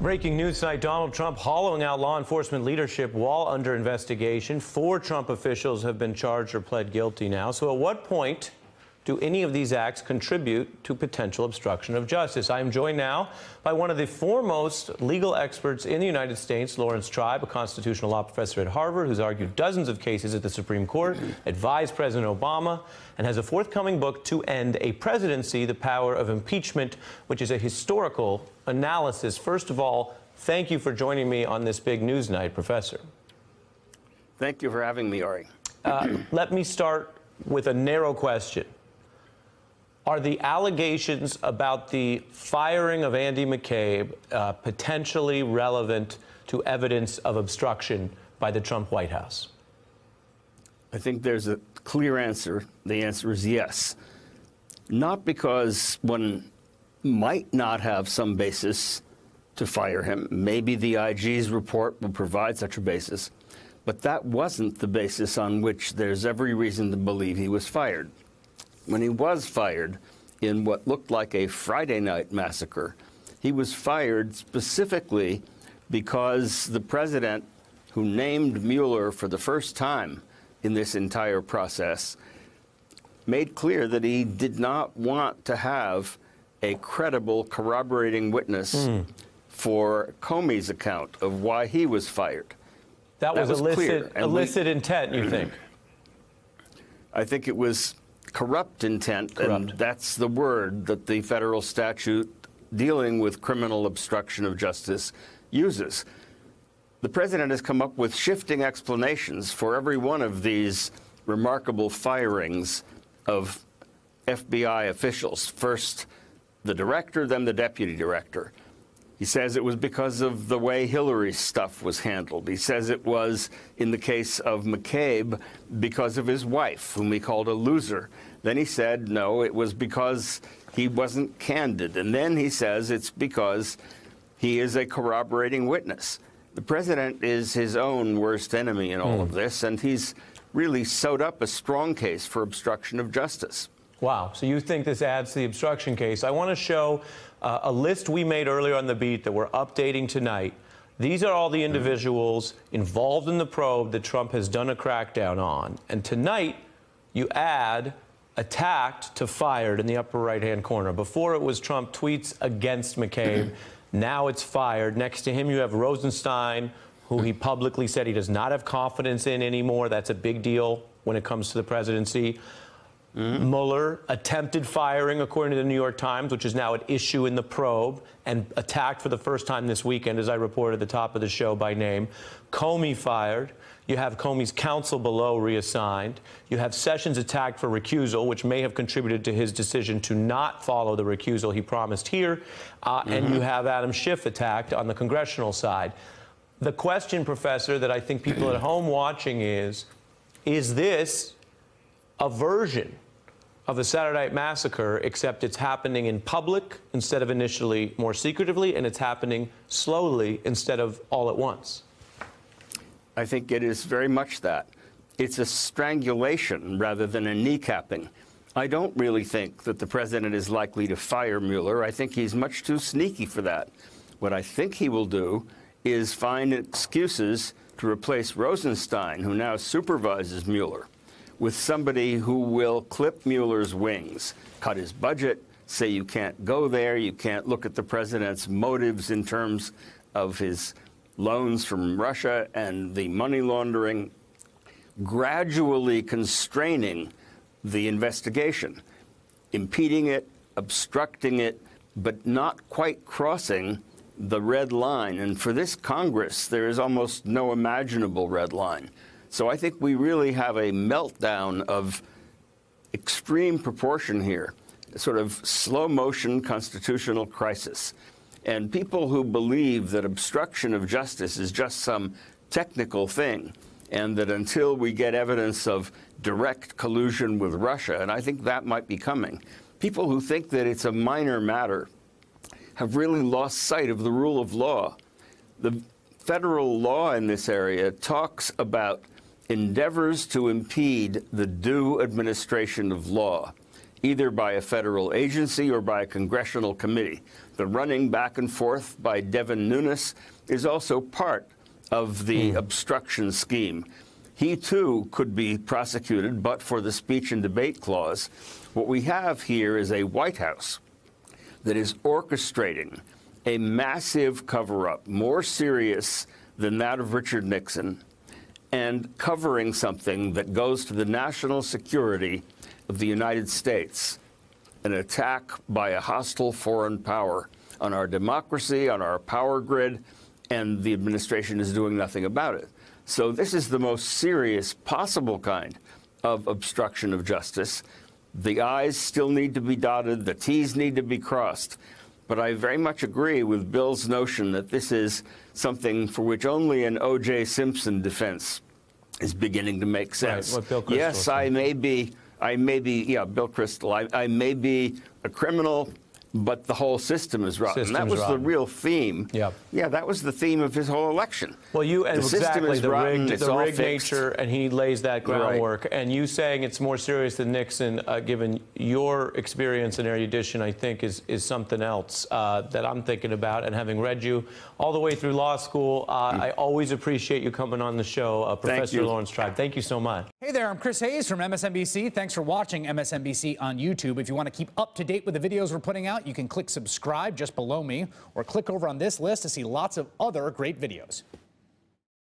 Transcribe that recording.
Breaking news tonight, Donald Trump hollowing out law enforcement leadership while under investigation. 4 Trump officials have been charged or pled guilty now. So at what point do any of these acts contribute to potential obstruction of justice? I am joined now by one of the foremost legal experts in the United States, Lawrence Tribe, a constitutional law professor at Harvard who's argued dozens of cases at the Supreme Court, advised President Obama, and has a forthcoming book, To End a Presidency, The Power of Impeachment, which is a historical analysis. First of all, thank you for joining me on this big news night, Professor. Thank you for having me, Ari. Let me start with a narrow question. Are the allegations about the firing of Andy McCabe potentially relevant to evidence of obstruction by the Trump White House? I think there's a clear answer. The answer is yes. Not because one might not have some basis to fire him. Maybe the IG's report will provide such a basis. But that wasn't the basis on which there's every reason to believe he was fired. When he was fired in what looked like a Friday night massacre, he was fired specifically because the president, who named Mueller for the first time in this entire process, made clear that he did not want to have a credible corroborating witness for Comey's account of why he was fired. That was illicit intent, you think? I think it was corrupt intent, and that's the word that the federal statute dealing with criminal obstruction of justice uses. The president has come up with shifting explanations for every one of these remarkable firings of FBI officials. First the director, then the deputy director. He says it was because of the way Hillary's stuff was handled. He says it was, in the case of McCabe, because of his wife, whom he called a loser. Then he said, no, it was because he wasn't candid. And then he says it's because he is a corroborating witness. The president is his own worst enemy in all of this, and he's really sewed up a strong case for obstruction of justice. Wow. So you think this adds to the obstruction case. I want to show a list we made earlier on the beat that we're updating tonight. These are all the individuals involved in the probe that Trump has done a crackdown on. And tonight, you add attacked to fired in the upper right-hand corner. Before it was Trump tweets against McCabe. Now it's fired. Next to him, you have Rosenstein, who he publicly said he does not have confidence in anymore. That's a big deal when it comes to the presidency. Mueller attempted firing, according to the New York Times, which is now at issue in the probe, and attacked for the first time this weekend, as I reported at the top of the show by name. Comey fired. You have Comey's counsel below reassigned. You have Sessions attacked for recusal, which may have contributed to his decision to not follow the recusal he promised here. And you have Adam Schiff attacked on the congressional side. The question, Professor, that I think people at home watching is this a version of the Saturday Night Massacre, except it's happening in public instead of initially more secretively, and it's happening slowly instead of all at once? I think it is very much that. It's a strangulation rather than a kneecapping. I don't really think that the president is likely to fire Mueller. I think he's much too sneaky for that. What I think he will do is find excuses to replace Rosenstein, who now supervises Mueller, with somebody who will clip Mueller's wings, cut his budget, say you can't go there, you can't look at the president's motives in terms of his loans from Russia and the money laundering, gradually constraining the investigation, impeding it, obstructing it, but not quite crossing the red line. And for this Congress, there is almost no imaginable red line. So I think we really have a meltdown of extreme proportion here, a sort of slow-motion constitutional crisis. And people who believe that obstruction of justice is just some technical thing, and that until we get evidence of direct collusion with Russia, and I think that might be coming, people who think that it's a minor matter have really lost sight of the rule of law. The federal law in this area talks about endeavors to impede the due administration of law. either by a federal agency or by a congressional committee. The running back and forth by Devin Nunes is also part of the obstruction scheme. He, too, could be prosecuted, but for the speech and debate clause. What we have here is a White House that is orchestrating a massive cover-up, more serious than that of Richard Nixon, and covering something that goes to the national security of the United States, an attack by a hostile foreign power on our democracy, on our power grid, and the administration is doing nothing about it. So this is the most serious possible kind of obstruction of justice. The I's still need to be dotted, the T's need to be crossed. But I very much agree with Bill's notion that this is something for which only an O.J. Simpson defense is beginning to make sense. Right, what Bill Kristol yes, I may be, Bill Kristol, I may be a criminal, but the whole system is rotten. That was the real theme. Yeah. Yeah, that was the theme of his whole election. Well, the system is rotten, the rigged nature, and he lays that groundwork. Right. And you saying it's more serious than Nixon, given your experience and erudition, I think is something else that I'm thinking about. And having read you all the way through law school, I always appreciate you coming on the show, Professor Lawrence Tribe. Thank you so much. Hey there, I'm Chris Hayes from MSNBC. Thanks for watching MSNBC on YouTube. If you want to keep up to date with the videos we're putting out, you can click subscribe just below me, or click over on this list to see lots of other great videos.